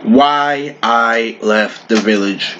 Why I left the village.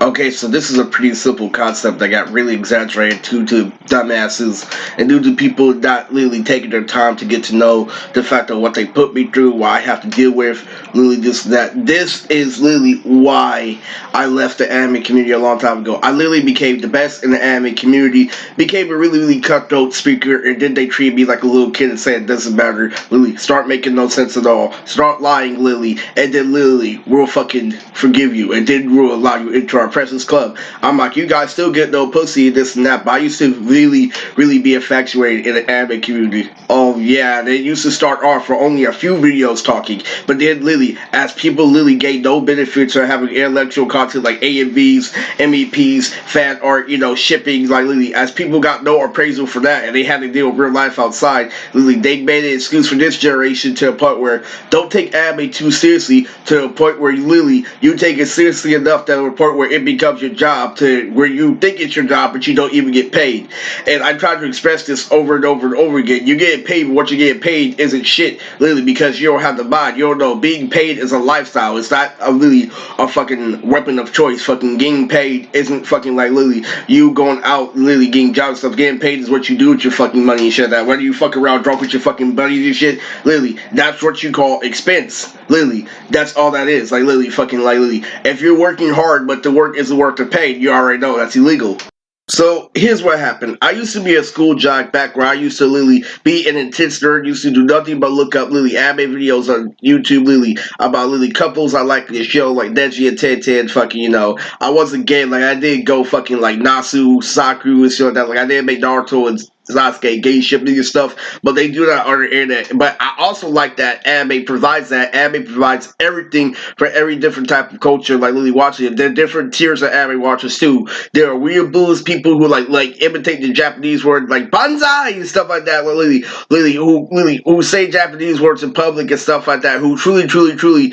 Okay, so this is a pretty simple concept that got really exaggerated due to dumbasses and due to people not really taking their time to get to know the fact of what they put me through, what I have to deal with, literally this that. This is literally why I left the anime community a long time ago. I literally became the best in the anime community, became a really cutthroat speaker, and then they treat me like a little kid and say it doesn't matter. Lily, start making no sense at all. Start lying, Lily, and then Lily, we'll fucking forgive you, and then we'll allow you into our Presence Club. I'm like, you guys still get no pussy, this and that, but I used to really be infatuated in the anime community. Oh yeah, they used to start off for only a few videos talking, but then Lily, as people Lily gained no benefits for having intellectual content like AMVs, MEPs, fan art, shipping, like Lily, as people got no appraisal for that and they had to deal with real life outside, Lily, they made an excuse for this generation to a point where don't take anime too seriously, to a point where Lily, you take it seriously enough to a point where it becomes your job, to where you think it's your job but you don't even get paid. And I try to express this over and over and over again. You get paid, but what you get paid isn't shit, literally, because you don't have the mind. You don't know. Being paid is a lifestyle. It's not a fucking weapon of choice. Fucking getting paid isn't fucking like literally you going out literally getting jobs and stuff. Getting paid is what you do with your fucking money and shit. That whether you fuck around drunk with your fucking buddies and shit, literally, that's what you call expense. Literally, that's all that is. Like literally, fucking like literally, if you're working hard but the work isn't worth the pay, you already know that's illegal. So here's what happened. I used to be a school jock back where I used to literally be an intense nerd, used to do nothing but look up literally anime videos on YouTube literally about literally couples I like to show like Neji and Tenten fucking, I wasn't gay, like I didn't go fucking like Nasu, Sakura and shit like that. Like I didn't make Naruto and Sasuke gay shipping and stuff, but they do that on the internet. But I also like that anime provides that. Anime provides everything for every different type of culture, like literally watching it. There are different tiers of anime watchers too. There are weeaboos, people who like imitate the Japanese word like banzai and stuff like that. Like who say Japanese words in public and stuff like that. Who truly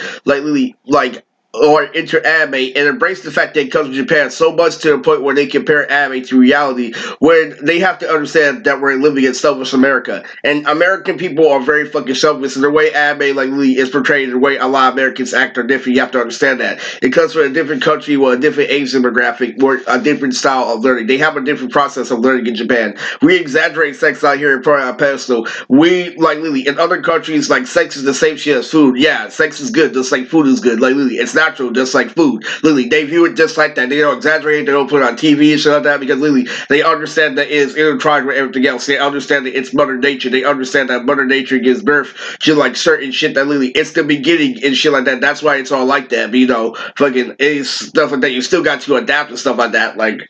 like or enter anime and embrace the fact that it comes from Japan so much to the point where they compare anime to reality, where they have to understand that we're living in selfish America. And American people are very fucking selfish, and the way anime like is portrayed, the way a lot of Americans act are different. You have to understand that. It comes from a different country with a different age demographic, or a different style of learning. They have a different process of learning in Japan. We exaggerate sex out here in front of our pedestal. We, like literally, in other countries, like sex is the same shit as food. Yeah, sex is good, just like food is good. Like literally, it's natural, just like food. Literally, they view it just like that. They don't exaggerate. They don't put it on TV and shit like that because literally, they understand that it is intertwined with everything else. They understand that it's Mother Nature. They understand that Mother Nature gives birth to like certain shit that literally it's the beginning and shit like that. That's why it's all like that. But fucking it's stuff like that. You still got to adapt and stuff like that. Like.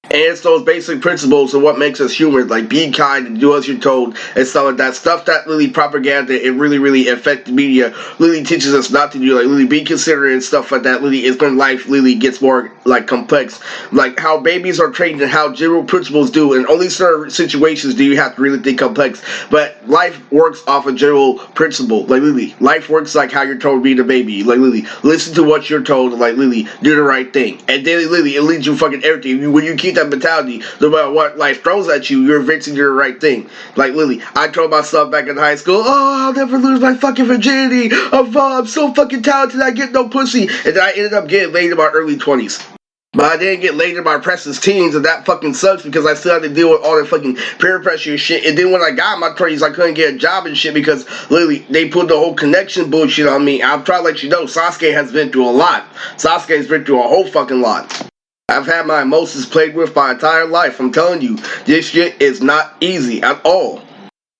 And it's those basic principles of what makes us human, like be kind and do as you're told and stuff like that. Stuff that really propaganda and really affect the media really teaches us not to do, like really be considerate and stuff like that. Really is when life really gets more like complex. Like how babies are trained and how general principles do, and only certain situations do you have to really think complex. But life works off a general principle. Like literally, life works like how you're told to be the baby. Like literally, listen to what you're told, like literally, do the right thing. And then literally, it leads you fucking everything. When you keep that mentality, no matter what life throws at you, you're eventually doing the right thing. Like literally, I told myself back in high school, oh, I'll never lose my fucking virginity. I'm so fucking talented, I get no pussy. And then I ended up getting laid in my early 20s. But I didn't get laid in my precious teens, and that fucking sucks because I still had to deal with all the fucking peer pressure and shit. And then when I got in my 20s, I couldn't get a job and shit because literally they put the whole connection bullshit on me. I'm trying to let you know, Sasuke has been through a lot. Sasuke has been through a whole fucking lot. I've had my emotions played with my entire life. I'm telling you, this shit is not easy at all.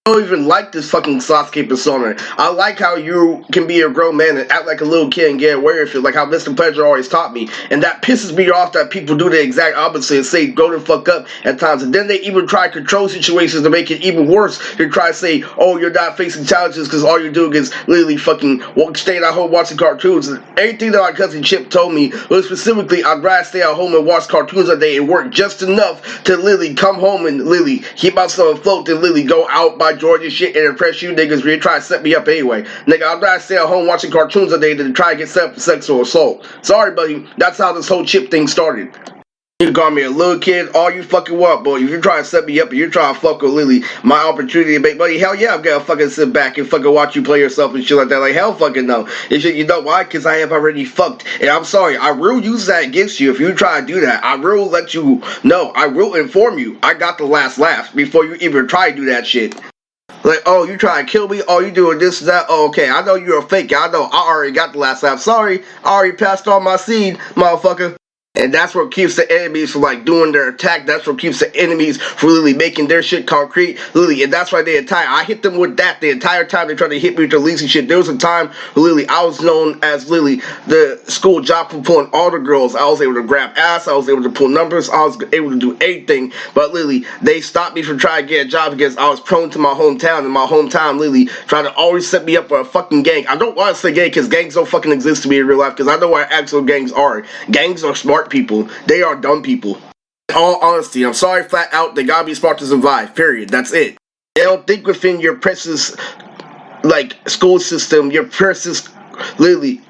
I don't even like this fucking Sasuke persona. I like how you can be a grown man and act like a little kid and get away with it, like how Mr. Pleasure always taught me. And that pisses me off that people do the exact opposite and say go the fuck up at times. And then they even try to control situations to make it even worse. They try to say, oh, you're not facing challenges because all you're doing is literally fucking staying at home watching cartoons. And everything that my cousin Chip told me was specifically, I'd rather stay at home and watch cartoons all day and work just enough to literally come home and literally keep myself afloat and literally go out by Georgia shit and impress you niggas really try to set me up anyway. Nigga, I'd rather stay at home watching cartoons all day than try to get set up for sexual assault. Sorry, buddy. That's how this whole chip thing started. You can call me a little kid, all you fucking want, boy. If you're trying to set me up and you're trying to fuck with Lily, my opportunity to make money, hell yeah, I'm gonna fucking sit back and fucking watch you play yourself and shit like that. Like, hell fucking no. And shit, you know why? Because I have already fucked. And I'm sorry, I will use that against you if you try to do that. I will let you know. I will inform you. I got the last laugh before you even try to do that shit. Like, oh, you trying to kill me? Oh, you doing this and that? Oh, okay, I know you're a fake. I know. I already got the last laugh. Sorry, I already passed on my seed, motherfucker. And that's what keeps the enemies from like doing their attack. That's what keeps the enemies from really making their shit concrete. Literally, and that's why they entire I hit them with that the entire time they tried to hit me with the leasing shit. There was a time literally I was known as literally the school jock for pulling all the girls. I was able to grab ass, I was able to pull numbers, I was able to do anything. But literally, they stopped me from trying to get a job because I was prone to my hometown, and my hometown literally tried to always set me up for a fucking gang. I don't want to say gang because gangs don't fucking exist to me in real life, because I know what actual gangs are. Gangs are smart people. They are dumb people. In all honesty, I'm sorry, flat out, they gotta be smart to survive, period. That's it. They don't think within your precious, like, school system, your precious, literally,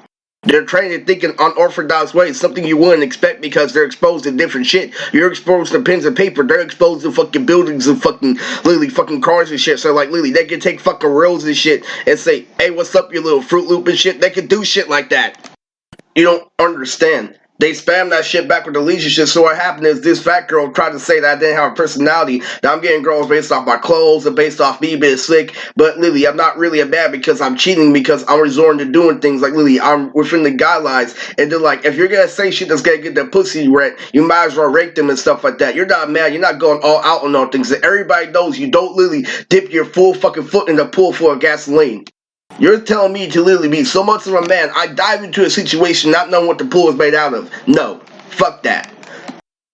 they're trained to think in unorthodox ways, something you wouldn't expect because they're exposed to different shit. You're exposed to pens and paper, they're exposed to fucking buildings and fucking, literally, fucking cars and shit. So, like, literally, they can take fucking roads and shit and say, hey, what's up, you little Fruit Loop and shit? They can do shit like that. You don't understand. They spam that shit back with the leisure shit. So what happened is this fat girl tried to say that I didn't have a personality. That I'm getting girls based off my clothes and based off me being slick. But Lily, I'm not really a bad because I'm cheating, because I'm resorting to doing things like Lily. I'm within the guidelines. And they're like, if you're gonna say shit that's gonna get the pussy wet, you might as well rake them and stuff like that. You're not mad. You're not going all out on all things. And everybody knows you don't literally dip your full fucking foot in the pool full of gasoline. You're telling me to literally be so much of a man, I dive into a situation not knowing what the pool is made out of. No. Fuck that.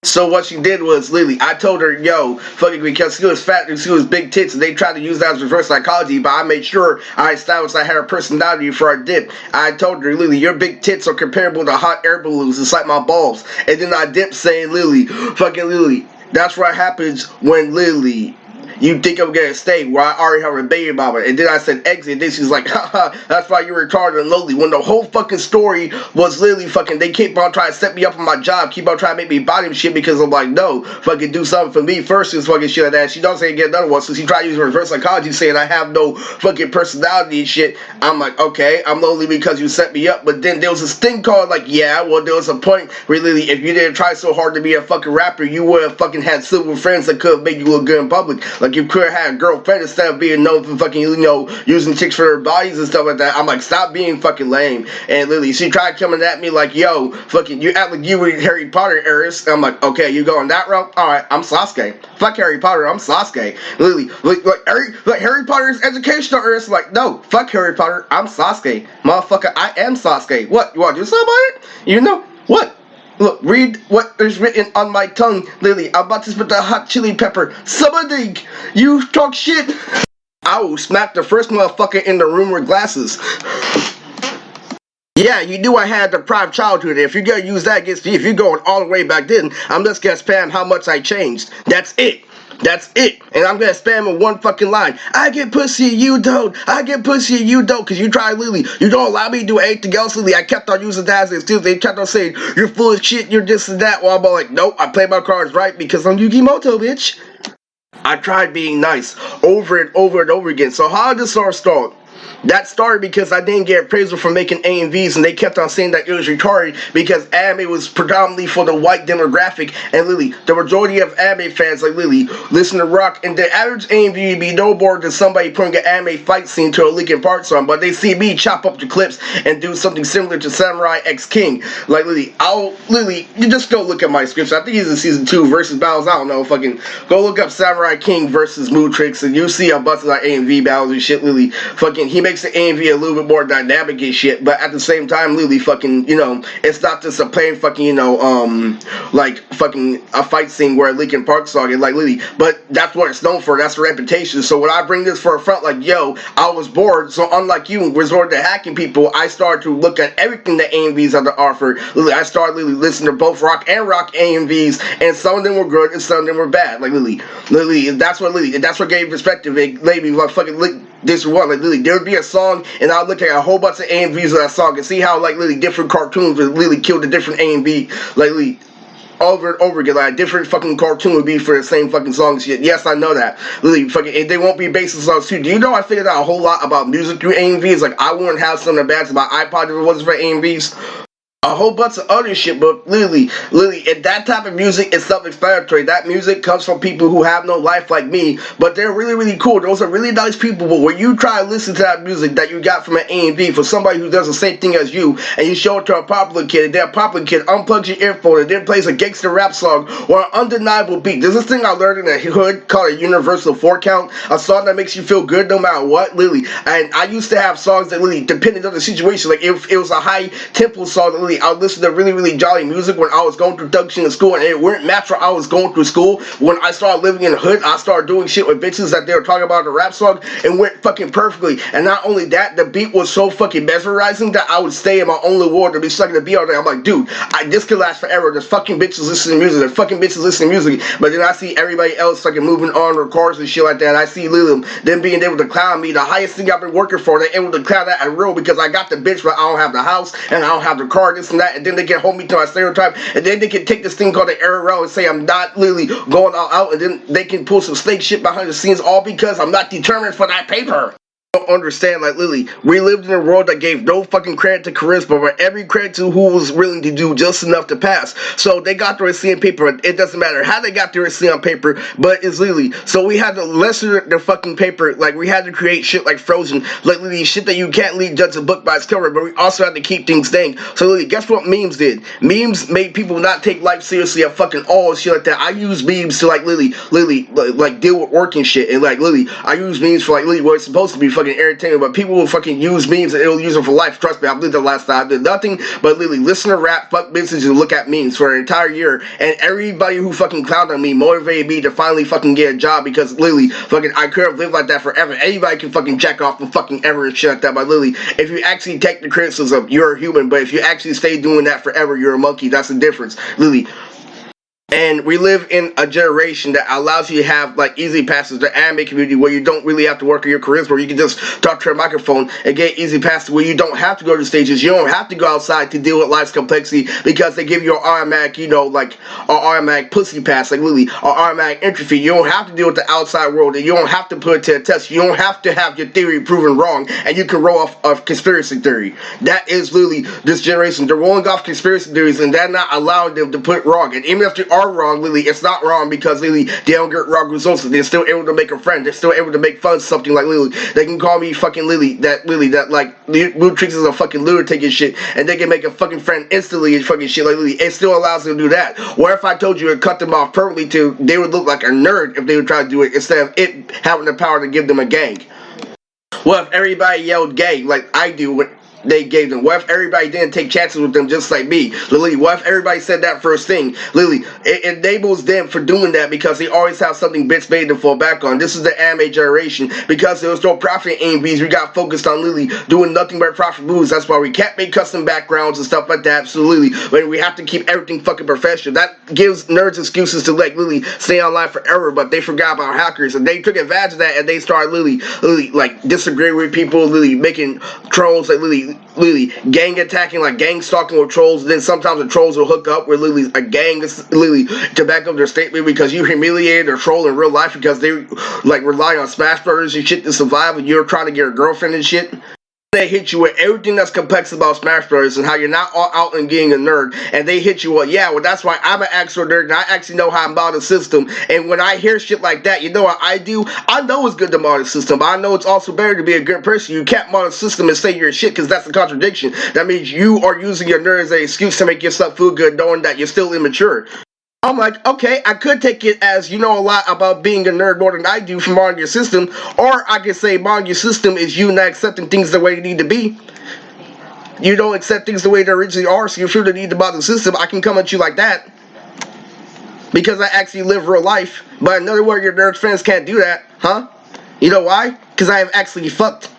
So what she did was, literally, I told her, yo, fucking, because she was fat and she was big tits, and they tried to use that as reverse psychology, but I made sure I established I had her personality before I dipped. I told her, literally, your big tits are comparable to hot air balloons. It's like my balls. And then I dipped saying, literally, fucking literally, that's what happens when literally you think I'm gonna stay where I already have a baby mama. And then I said exit. And then she's like, haha, that's why you're retarded and lonely. When the whole fucking story was literally fucking, they keep on trying to set me up on my job, keep on trying to make me body and shit, because I'm like, no, fucking do something for me first, and fucking shit like that. She doesn't say get another one, so she tried to use reverse psychology saying I have no fucking personality and shit. I'm like, okay, I'm lonely because you set me up. But then there was this thing called like, yeah, well, there was a point where literally, if you didn't try so hard to be a fucking rapper, you would have fucking had civil friends that could have made you look good in public. Like, you could have had a girlfriend instead of being known for fucking, you know, using chicks for their bodies and stuff like that. I'm like, stop being fucking lame. And literally, she tried coming at me like, yo, fucking, you act like you were Harry Potter, Eris. I'm like, okay, you going that route? Alright, I'm Sasuke. Fuck Harry Potter, I'm Sasuke. Literally, like Harry Potter's educational, Eris. Like, no, fuck Harry Potter, I'm Sasuke. Motherfucker, I am Sasuke. What, you want to do something about it? You know, what? Look, read what is written on my tongue, Lily. I'm about to spit the hot chili pepper. Somebody, you talk shit. I will smack the first motherfucker in the room with glasses. Yeah, you knew I had a deprived childhood. If you're gonna use that against me, if you're going all the way back then, I'm just gonna spam how much I changed. That's it. That's it. And I'm gonna spam with one fucking line. I get pussy, you don't. I get pussy, you don't. Because you try Lily. You don't allow me to do anything else, Lily. I kept on using that as an excuse. They kept on saying, you're full of shit, you're this and that. Well, I'm all like, nope, I play my cards right because I'm Yukimoto, bitch. I tried being nice over and over and over again. So how did this all start? That started because I didn't get appraisal for making AMVs, and they kept on saying that it was retarded because anime was predominantly for the white demographic. And Lily, the majority of anime fans like Lily listen to rock, and the average AMV would be no more than somebody putting an anime fight scene to a Linkin Park song, but they see me chop up the clips and do something similar to Samurai X King. Like Lily, you just go look at my scripts. I think he's in season 2 versus battles. I don't know, fucking go look up Samurai King versus Mood Tricks, and you'll see a bunch of like AMV battles and shit. Lily, fucking, he makes the AMV a little bit more dynamic and shit, but at the same time, Lily, fucking, you know, it's not just a plain fucking, you know, like fucking a fight scene where a Linkin Park song and like Lily, but that's what it's known for. That's the reputation. So when I bring this for a front, like, yo, I was bored, so unlike you, resorted to hacking people, I started to look at everything that AMVs had to offer. Lily, I started Lily listening to both rock AMVs, and some of them were good and some of them were bad. Like Lily, that's what gave perspective. It made me like fucking this one, like Lily, there would be a song, and I'll look at a whole bunch of AMVs of that song and see how like Lily different cartoons would Lily kill the different AMV, like Lily. over and over again. Like a different fucking cartoon would be for the same fucking song and shit. Yes, I know that. Literally, fucking, and they won't be based on songs too. Do you know I figured out a whole lot about music through AMVs? Like, I wouldn't have something bad about iPod if it wasn't for AMVs. A whole bunch of other shit, but literally, and that type of music is self-explanatory. That music comes from people who have no life like me, but they're really, really cool. Those are really nice people, but when you try to listen to that music that you got from an A&B for somebody who does the same thing as you, and you show it to a popular kid, and that popular kid unplugs your earphone and then plays a gangster rap song or an undeniable beat. There's this thing I learned in the hood called a universal 4-count, a song that makes you feel good no matter what, literally. And I used to have songs that really depended on the situation. Like, if it was a high tempo song, that I would listen to really, really jolly music when I was going through production in school, and it weren't match what I was going through school. When I started living in the hood, I started doing shit with bitches that they were talking about in the rap song, and went fucking perfectly. And not only that, the beat was so fucking mesmerizing that I would stay in my own little world to be sucking the beat all day. I'm like, dude, this could last forever. There's fucking bitches listening to music. There's fucking bitches listening to music. But then I see everybody else fucking moving on their cars and shit like that. And I see them being able to clown me. The highest thing I've been working for, they're able to clown that at real because I got the bitch, but I don't have the house and I don't have the car, this and that. And then they can hold me to my stereotype, and then they can take this thing called the arrow and say I'm not literally going all out, and then they can pull some snake shit behind the scenes, all because I'm not determined for that paper. Don't understand, like, literally, we lived in a world that gave no fucking credit to charisma, but every credit to who was willing to do just enough to pass. So they got their C on paper. It doesn't matter how they got their C on paper, but it's literally, so we had to lessen the fucking paper. Like, we had to create shit like Frozen, like literally shit that you can't lead judge a book by its cover, but we also had to keep things dang. So literally, guess what memes did? Memes made people not take life seriously at fucking all and shit like that. I use memes to like literally like deal with work and shit, and like literally I use memes for like literally what it's supposed to be fucking entertainment, but people will fucking use memes and it'll use them for life. Trust me, I've lived the last time. I did nothing but literally listen to rap, fuck business, and look at memes for an entire year. And everybody who fucking clowned on me motivated me to finally fucking get a job, because literally fucking I could have lived like that forever. Anybody can fucking jack off and fucking ever and shit like that. But literally, if you actually take the criticism, you're a human. But if you actually stay doing that forever, you're a monkey. That's the difference. Literally. And we live in a generation that allows you to have like easy passes to the anime community, where you don't really have to work on your charisma, where you can just talk to a microphone and get easy passes, where you don't have to go to stages, you don't have to go outside to deal with life's complexity, because they give you an automatic, like an automatic pussy pass, like literally an automatic entry fee. You don't have to deal with the outside world, and you don't have to put it to a test. You don't have to have your theory proven wrong, and you can roll off of conspiracy theory. That is literally this generation. They're rolling off conspiracy theories, and they're not allowing them to put it wrong. And even if they are wrong, literally, it's not wrong, because literally they don't get wrong results. They're still able to make a friend. They're still able to make fun of something. Like literally, they can call me fucking Lily, that like Blue Tricks is a fucking lunatic and shit, and they can make a fucking friend instantly and fucking shit. Like literally, it still allows them to do that. What if I told you to cut them off perfectly to they would look like a nerd if they would try to do it, instead of it having the power to give them a gang? What if everybody yelled gang like I do when they gave them? What if everybody didn't take chances with them just like me? Lily, what if everybody said that first thing? Lily, it enables them for doing that, because they always have something bits made to fall back on. This is the anime generation. Because there was no profit in AMVs, we got focused on Lily doing nothing but profit moves. That's why we can't make custom backgrounds and stuff like that. Absolutely. But we have to keep everything fucking professional. That gives nerds excuses to like Lily stay online forever, but they forgot about hackers, and they took advantage of that, and they started Lily like disagreeing with people, Lily making trolls, like Lily gang attacking, like gang stalking with trolls. Then sometimes the trolls will hook up with literally a gang literally to back up their statement, because you humiliated their troll in real life, because they like rely on Smash Brothers and shit to survive, and you're trying to get a girlfriend and shit. They hit you with everything that's complex about Smash Brothers and how you're not all out and getting a nerd, and they hit you with, yeah, well, that's why I'm an actual nerd and I actually know how to mod a system. And when I hear shit like that, you know what I do? I know it's good to mod a system, but I know it's also better to be a good person. You can't mod a system and say you're shit, because that's a contradiction. That means you are using your nerd as an excuse to make yourself feel good, knowing that you're still immature. I'm like, okay, I could take it as you know a lot about being a nerd more than I do from modding your system, or I could say modding your system is you not accepting things the way they need to be. You don't accept things the way they originally are, so you feel the need to mod the system. I can come at you like that, because I actually live real life. But another word, your nerd friends can't do that, huh? You know why? Because I have actually fucked.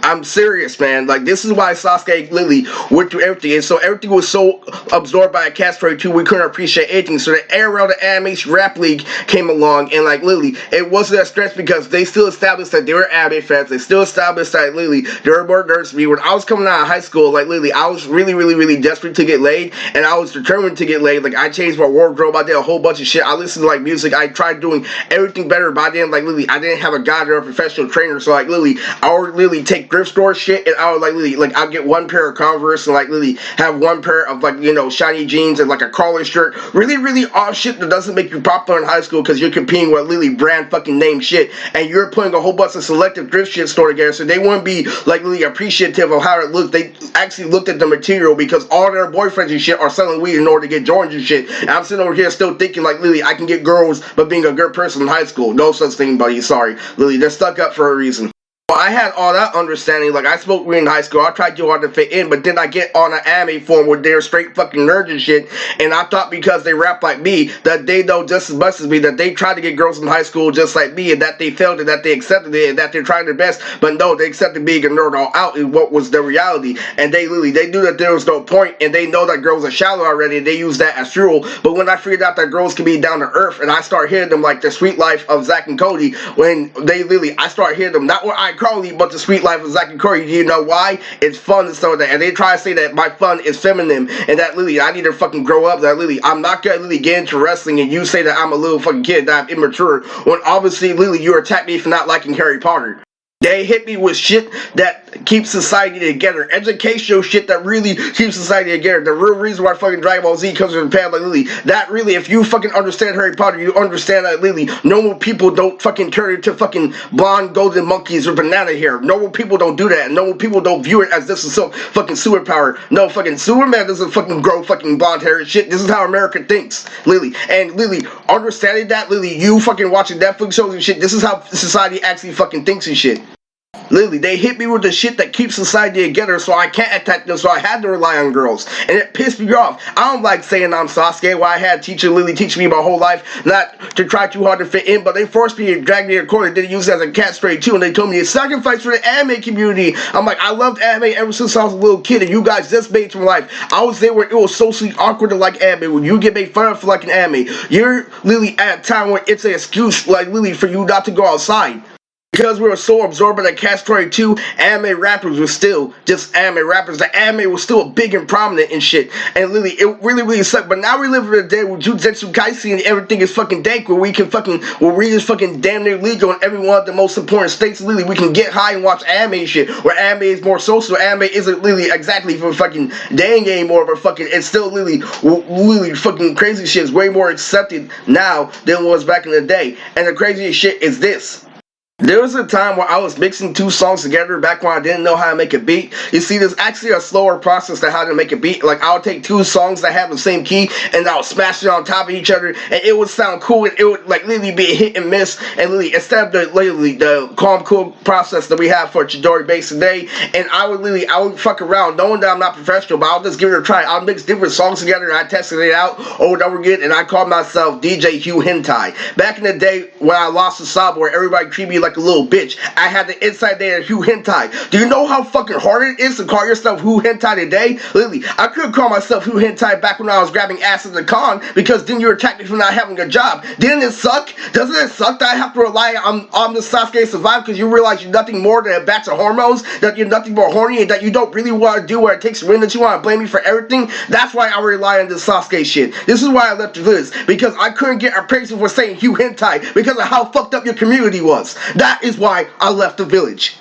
I'm serious, man. Like, this is why Sasuke literally went through everything. And so everything was so absorbed by a cast 32, we couldn't appreciate anything. So the era of the animation rap league came along, and like literally, it wasn't a stretch because they still established that they were anime fans. They still established that literally there were more nerds to me. When I was coming out of high school, like literally, I was really desperate to get laid, and I was determined to get laid. Like, I changed my wardrobe. I did a whole bunch of shit. I listened to like music. I tried doing everything better. By then, like literally, I didn't have a guide or a professional trainer. So like literally, I would literally take thrift store shit, and I would like literally, like, I'd get one pair of Converse and like literally have one pair of like, you know, shiny jeans and like a collar shirt. Really off shit that doesn't make you popular in high school because you're competing with literally brand fucking name shit, and you're putting a whole bunch of selective thrift shit store together. So they wouldn't be like really appreciative of how it looked. They actually looked at the material because all their boyfriends and shit are selling weed in order to get Jordans and shit. And I'm sitting over here still thinking like literally I can get girls but being a good person in high school. No such thing, buddy. Sorry. Literally, they're stuck up for a reason. Well, I had all that understanding. Like, I smoked weed in high school. I tried too hard to fit in, but then I get on an anime forum where they're straight fucking nerds and shit, and I thought because they rap like me that they know just as much as me, that they tried to get girls in high school just like me, and that they failed, and that they accepted it, and that they're trying their best. But no, they accepted being a nerd all out is what was the reality. And they literally, they knew that there was no point, and they know that girls are shallow already, and they use that as fuel. But when I figured out that girls can be down to earth, and I start hearing them like the sweet life of Zach and Cody, when they literally, I start hearing them, not what iCarly, but the sweet life of Zach and Cody. Do you know why? It's fun and stuff like that. And they try to say that my fun is feminine, and that literally I need to fucking grow up. That literally I'm not gonna literally get into wrestling, and you say that I'm a little fucking kid, that I'm immature, when obviously literally you attack me for not liking Harry Potter. They hit me with shit that keeps society together. Educational shit that really keeps society together. The real reason why fucking Dragon Ball Z comes from Japan, like literally, that really, if you fucking understand Harry Potter, you understand that literally normal people don't fucking turn into fucking blonde golden monkeys with banana hair. Normal people don't do that. Normal people don't view it as this is some fucking superpower. No, fucking Superman doesn't fucking grow fucking blonde hair and shit. This is how America thinks, Lily. And Lily, understanding that, Lily, you fucking watching Netflix shows and shit, this is how society actually fucking thinks and shit. Literally, they hit me with the shit that keeps society together, so I can't attack them, so I had to rely on girls. And it pissed me off. I don't like saying I'm Sasuke, why I had teacher Lily teach me my whole life not to try too hard to fit in, but they forced me to drag me in a corner. They didn't use it as a cat spray too, and they told me to sacrifice for the anime community. I'm like, I loved anime ever since I was a little kid, and you guys just made some life. I was there where it was socially awkward to like anime, when you get made fun of for like an anime. You're literally at a time where it's an excuse, like literally, for you not to go outside. Because we were so absorbed by the Catch 22, anime rappers were still just anime rappers. The anime was still big and prominent and shit. And literally, it really sucked. But now we live in a day where Jujutsu Kaisen and everything is fucking dank, where we can fucking, where we just fucking damn near legal in every one of the most important states. Literally, we can get high and watch anime and shit, where anime is more social. Anime isn't literally exactly for fucking dang anymore, but fucking, it's still literally fucking crazy shit is way more accepted now than it was back in the day. And the craziest shit is this. There was a time where I was mixing two songs together back when I didn't know how to make a beat. You see, there's actually a slower process to how to make a beat. Like, I would take two songs that have the same key, and I would smash it on top of each other, and it would sound cool, and it would, like, literally be a hit and miss, and literally, instead of the calm, cool process that we have for Chidori bass today, and I would fuck around, knowing that I'm not professional, but I'll just give it a try. I'll mix different songs together, and I tested it out over and over again, and I called myself DJ Hugh Hentai. Back in the day, when I lost the Saba, where everybody treated me like a little bitch, I had the inside there Hugh Hentai. Do you know how fucking hard it is to call yourself Hugh Hentai today? Literally, I could call myself Hugh Hentai back when I was grabbing ass at the con, because then you attacked me for not having a job. Didn't it suck? Doesn't it suck that I have to rely on the Sasuke survive because you realize you're nothing more than a batch of hormones, that you're nothing more horny, and that you don't really want to do what it takes to win, that you want to blame me for everything? That's why I rely on this Sasuke shit. This is why I left the village, because I couldn't get appraisal for saying Hugh Hentai because of how fucked up your community was. That is why I left the village.